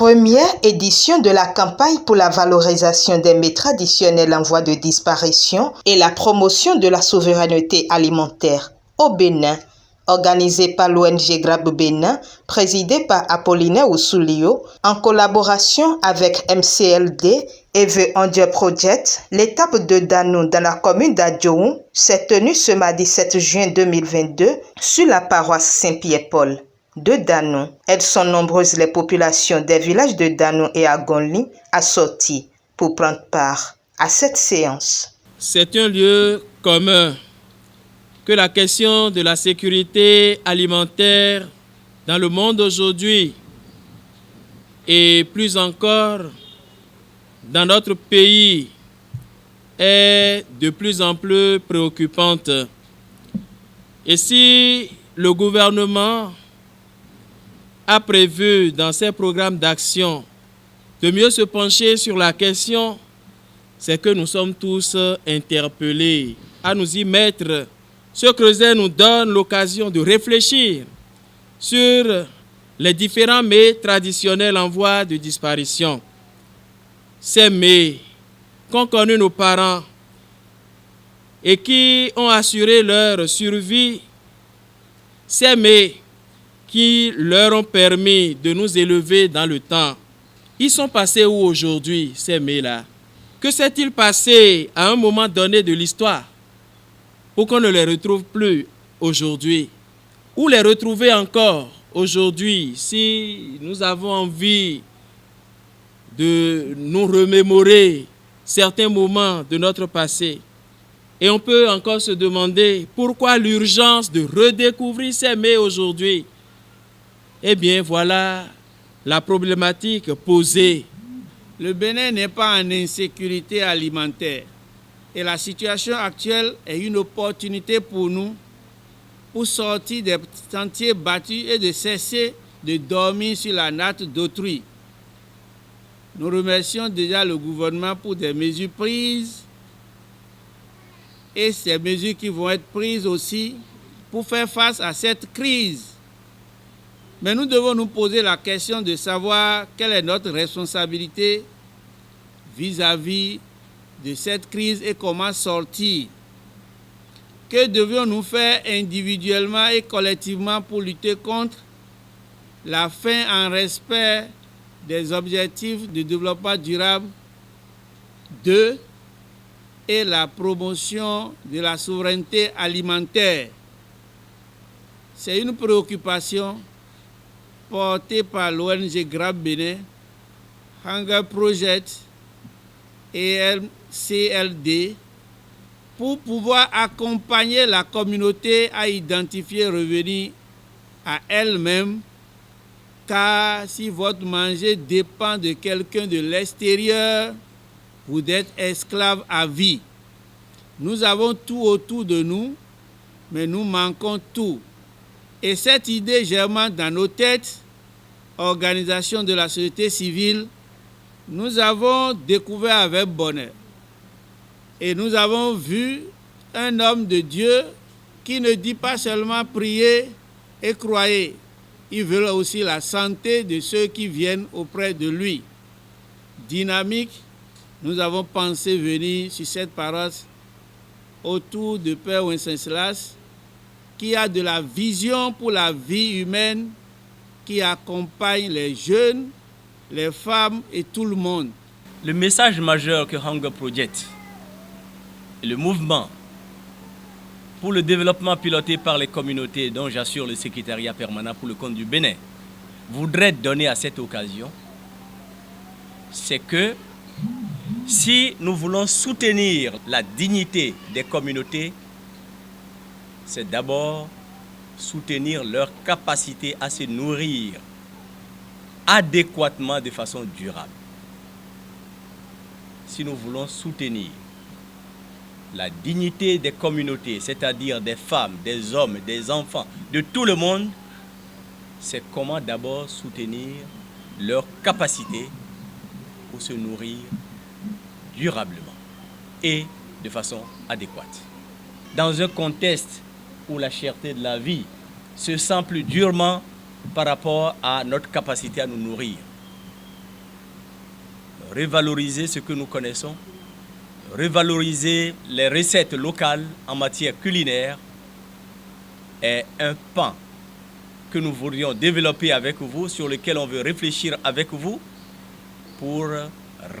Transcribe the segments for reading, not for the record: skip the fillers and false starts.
première édition de la campagne pour la valorisation des mets traditionnels en voie de disparition et la promotion de la souveraineté alimentaire au Bénin, organisée par l'ONG GRAB Bénin, présidée par Apollinaire Oussoulio, en collaboration avec MCLD et The Ondia Project. L'étape de Danou dans la commune d'Adjoum s'est tenue ce mardi 7 juin 2022 sur la paroisse Saint-Pierre-Paul de Danou. Elles sont nombreuses les populations des villages de Danou et Agonli assorties pour prendre part à cette séance. C'est un lieu commun que la question de la sécurité alimentaire dans le monde aujourd'hui et plus encore dans notre pays est de plus en plus préoccupante. Et si le gouvernement a prévu dans ses programmes d'action de mieux se pencher sur la question, c'est que nous sommes tous interpellés à nous y mettre. Ce creuset nous donne l'occasion de réfléchir sur les différents mets traditionnels en voie de disparition. Ces mets qu'ont connus nos parents et qui ont assuré leur survie, ces mets qui leur ont permis de nous élever dans le temps. Ils sont passés où aujourd'hui, ces mets-là? Que s'est-il passé à un moment donné de l'histoire pour qu'on ne les retrouve plus aujourd'hui? Où les retrouver encore aujourd'hui si nous avons envie de nous remémorer certains moments de notre passé? Et on peut encore se demander pourquoi l'urgence de redécouvrir ces mets aujourd'hui. Eh bien, voilà la problématique posée. Le Bénin n'est pas en insécurité alimentaire. Et la situation actuelle est une opportunité pour nous pour sortir des sentiers battus et de cesser de dormir sur la natte d'autrui. Nous remercions déjà le gouvernement pour des mesures prises et ces mesures qui vont être prises aussi pour faire face à cette crise. Mais nous devons nous poser la question de savoir quelle est notre responsabilité vis-à-vis de cette crise et comment sortir. Que devions-nous faire individuellement et collectivement pour lutter contre la faim en respect des objectifs de développement durable 2 et la promotion de la souveraineté alimentaire? C'est une préoccupation portée par l'ONG GRAB Bénin, Hunger Project et MCLD pour pouvoir accompagner la communauté à identifier et revenir à elle-même, car si votre manger dépend de quelqu'un de l'extérieur, vous êtes esclave à vie. Nous avons tout autour de nous, mais nous manquons tout. Et cette idée germant dans nos têtes, organisation de la société civile, nous avons découvert avec bonheur. Et nous avons vu un homme de Dieu qui ne dit pas seulement prier et croyez, il veut aussi la santé de ceux qui viennent auprès de lui. Dynamique, nous avons pensé venir sur cette paroisse autour de Père Wenceslas, qui a de la vision pour la vie humaine, qui accompagne les jeunes, les femmes et tout le monde. Le message majeur que Hunger Project et le mouvement pour le développement piloté par les communautés dont j'assure le secrétariat permanent pour le compte du Bénin voudrait donner à cette occasion, c'est que si nous voulons soutenir la dignité des communautés, c'est d'abord soutenir leur capacité à se nourrir adéquatement de façon durable. Si nous voulons soutenir la dignité des communautés, c'est-à-dire des femmes, des hommes, des enfants, de tout le monde, c'est comment d'abord soutenir leur capacité pour se nourrir durablement et de façon adéquate. Dans un contexte où la cherté de la vie se sent plus durement par rapport à notre capacité à nous nourrir. revaloriser ce que nous connaissons, revaloriser les recettes locales en matière culinaire est un pan que nous voudrions développer avec vous, sur lequel on veut réfléchir avec vous pour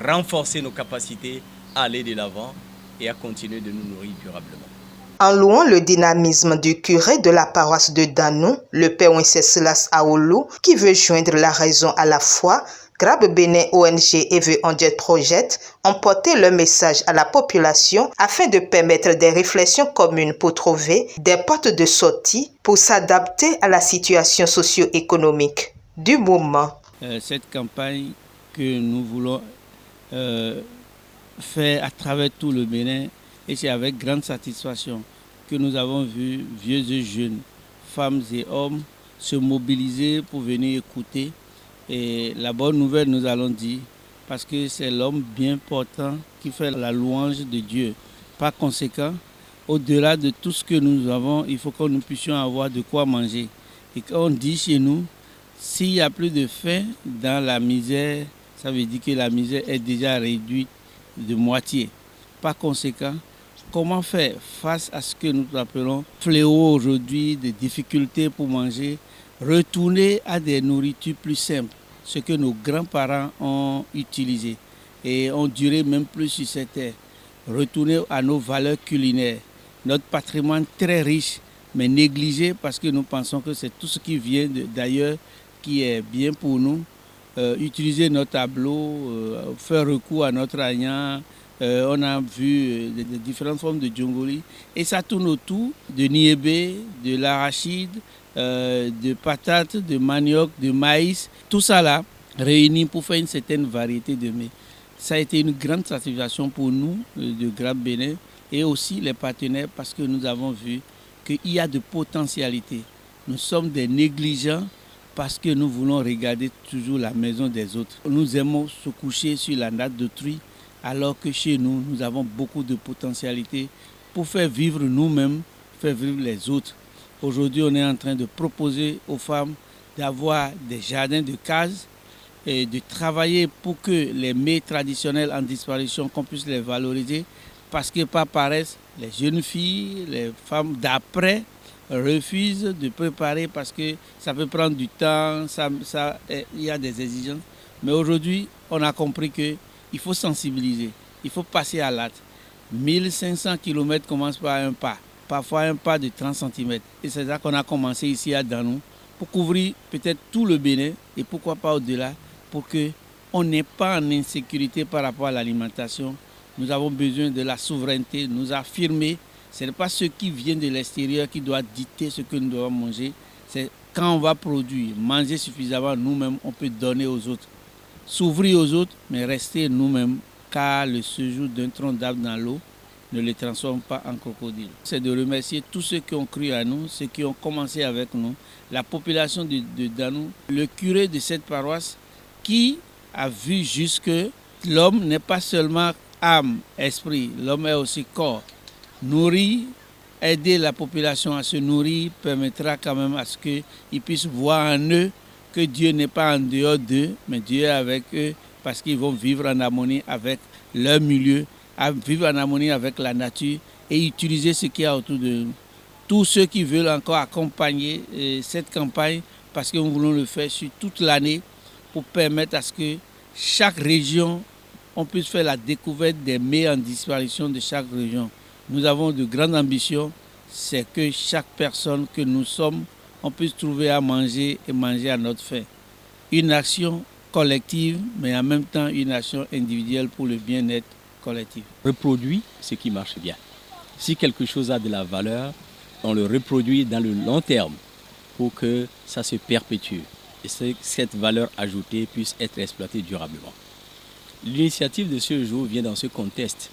renforcer nos capacités à aller de l'avant et à continuer de nous nourrir durablement. En louant le dynamisme du curé de la paroisse de Danou, le père Wenceslas Aoulou, qui veut joindre la raison à la foi, Grab Bénin ONG et The Angel Project ont porté leur message à la population afin de permettre des réflexions communes pour trouver des portes de sortie pour s'adapter à la situation socio-économique du moment. Cette campagne que nous voulons faire à travers tout le Bénin, et c'est avec grande satisfaction que nous avons vu vieux et jeunes, femmes et hommes se mobiliser pour venir écouter. Et la bonne nouvelle, nous allons dire, parce que c'est l'homme bien portant qui fait la louange de Dieu. Par conséquent, au-delà de tout ce que nous avons, il faut que nous puissions avoir de quoi manger. Et quand on dit chez nous, s'il n'y a plus de faim dans la misère, ça veut dire que la misère est déjà réduite de moitié. Par conséquent, comment faire face à ce que nous appelons fléau aujourd'hui, des difficultés pour manger, retourner à des nourritures plus simples, ce que nos grands-parents ont utilisé et ont duré même plus sur cette terre. Retourner à nos valeurs culinaires, notre patrimoine très riche, mais négligé parce que nous pensons que c'est tout ce qui vient d'ailleurs qui est bien pour nous. Utiliser nos tableaux, faire recours à notre agnan. On a vu des différentes formes de djongoli et ça tourne autour de niébé, de l'arachide, de patates, de manioc, de maïs, tout ça là réuni pour faire une certaine variété de mets. Ça a été une grande satisfaction pour nous de Grab Bénin et aussi les partenaires parce que nous avons vu qu'il y a de potentialités. Nous sommes des négligents parce que nous voulons regarder toujours la maison des autres. Nous aimons se coucher sur la natte d'autrui alors que chez nous, nous avons beaucoup de potentialités pour faire vivre nous-mêmes, faire vivre les autres. Aujourd'hui, on est en train de proposer aux femmes d'avoir des jardins de cases et de travailler pour que les mets traditionnels en disparition, qu'on puisse les valoriser parce que par paresse, les jeunes filles, les femmes d'après refusent de préparer parce que ça peut prendre du temps, il y a des exigences. Mais aujourd'hui, on a compris qu'il faut sensibiliser, il faut passer à l'acte. 1500 km commencent par un pas, parfois un pas de 30 cm. Et c'est ça qu'on a commencé ici à Danou pour couvrir peut-être tout le Bénin et pourquoi pas au-delà pour qu'on n'ait pas en insécurité par rapport à l'alimentation. Nous avons besoin de la souveraineté, nous affirmer. Ce n'est pas ce qui vient de l'extérieur qui doit dicter ce que nous devons manger. C'est quand on va produire, manger suffisamment nous-mêmes, on peut donner aux autres. S'ouvrir aux autres, mais rester nous-mêmes, car le séjour d'un tronc d'arbre dans l'eau ne les transforme pas en crocodile. C'est de remercier tous ceux qui ont cru à nous, ceux qui ont commencé avec nous, la population de Danou, le curé de cette paroisse qui a vu juste que l'homme n'est pas seulement âme, esprit, l'homme est aussi corps. Nourrir, aider la population à se nourrir permettra quand même à ce qu'ils puissent voir en eux que Dieu n'est pas en dehors d'eux, mais Dieu est avec eux parce qu'ils vont vivre en harmonie avec leur milieu, vivre en harmonie avec la nature et utiliser ce qu'il y a autour de nous. Tous ceux qui veulent encore accompagner cette campagne, parce que nous voulons le faire sur toute l'année pour permettre à ce que chaque région, on puisse faire la découverte des mets en disparition de chaque région. Nous avons de grandes ambitions, c'est que chaque personne que nous sommes, on puisse trouver à manger et manger à notre faim. Une action collective, mais en même temps une action individuelle pour le bien-être collectif. Reproduit ce qui marche bien. Si quelque chose a de la valeur, on le reproduit dans le long terme pour que ça se perpétue et que cette valeur ajoutée puisse être exploitée durablement. L'initiative de ce jour vient dans ce contexte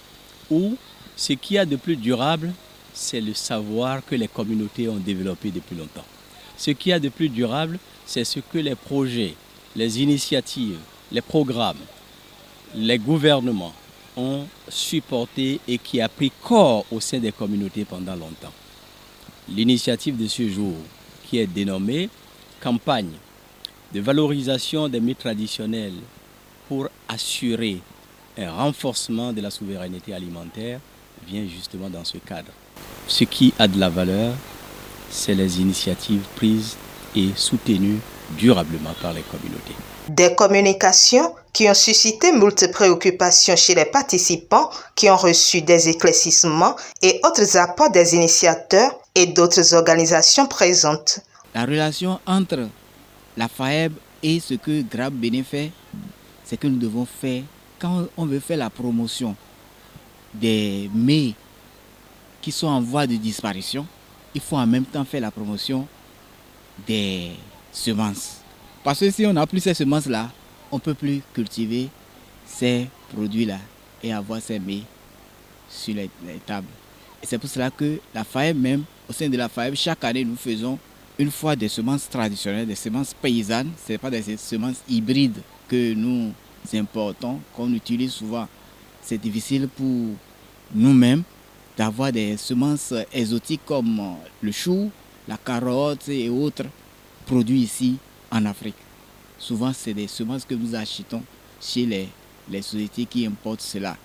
où ce qu'il y a de plus durable, c'est le savoir que les communautés ont développé depuis longtemps. Ce qu'il y a de plus durable, c'est ce que les projets, les initiatives, les programmes, les gouvernements ont supporté et qui a pris corps au sein des communautés pendant longtemps. L'initiative de ce jour, qui est dénommée campagne de valorisation des mets traditionnels pour assurer un renforcement de la souveraineté alimentaire vient justement dans ce cadre. Ce qui a de la valeur, c'est les initiatives prises et soutenues durablement par les communautés. Des communications qui ont suscité moult préoccupations chez les participants qui ont reçu des éclaircissements et autres apports des initiateurs et d'autres organisations présentes. La relation entre la FAEB et ce que GRAB Bénin fait, c'est que nous devons faire, quand on veut faire la promotion des mets qui sont en voie de disparition, il faut en même temps faire la promotion des semences. Parce que si on n'a plus ces semences-là, on ne peut plus cultiver ces produits-là et avoir ces mets sur les tables. Et c'est pour cela que la FAEB même, au sein de la FAEB, chaque année nous faisons une fois des semences traditionnelles, des semences paysannes, ce n'est pas des semences hybrides que nous importons, qu'on utilise souvent. C'est difficile pour nous-mêmes d'avoir des semences exotiques comme le chou, la carotte et autres produits ici en Afrique. Souvent, c'est des semences que nous achetons chez les sociétés qui importent cela.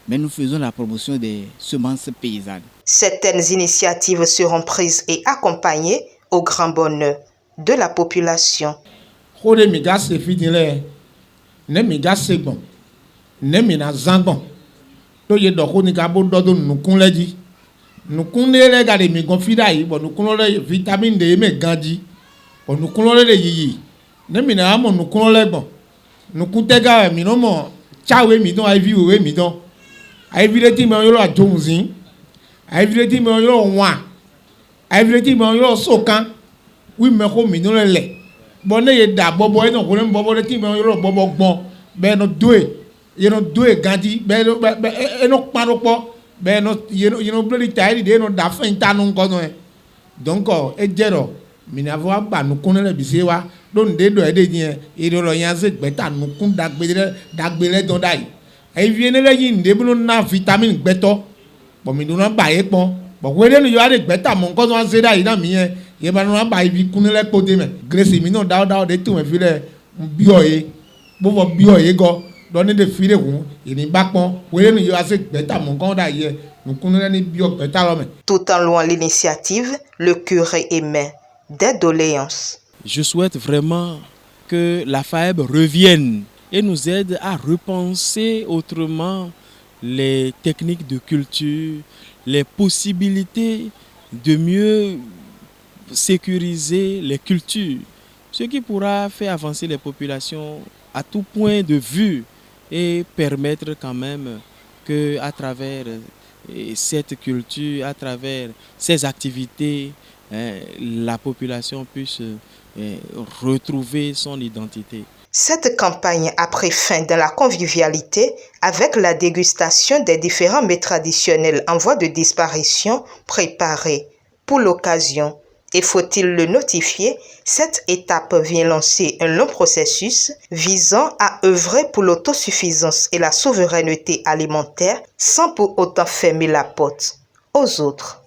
Mais nous faisons la promotion des semences paysannes. Certaines initiatives seront prises et accompagnées au grand bonheur de la population. Oui, mais comme nous le bon, il y a bobo et non, bobo de tim, bobo bon, ben no doué, you know doué gandi, ben no paropo, ben no you know bloody tired, they no da fin tanon kono. Donc, et jero, minavo ba no kono le bisewa, don de do ede dien, et do yanze beta no kun dagbele don dai. Et viene le yin de buno na vitamine beto, bon mi do na ba e pon, bon we de no yo ade beta mon kono an zeda ina mi ye ba no ba ibi kunele kote me grace mi no da de tu me file bioye bo bioye go donne de file hun ini ba pon we no yo ase beta mon kono da ye no kunele ni bio beta lo me. Tout en louant l'initiative, le curé émet des doléances. Je souhaite vraiment que la FAEB revienne et nous aide à repenser autrement les techniques de culture, les possibilités de mieux sécuriser les cultures, ce qui pourra faire avancer les populations à tout point de vue et permettre quand même qu'à travers cette culture, à travers ces activités, la population puisse retrouver son identité. Cette campagne a pris fin dans la convivialité avec la dégustation des différents mets traditionnels en voie de disparition préparés pour l'occasion. Et faut-il le notifier, cette étape vient lancer un long processus visant à œuvrer pour l'autosuffisance et la souveraineté alimentaire sans pour autant fermer la porte aux autres.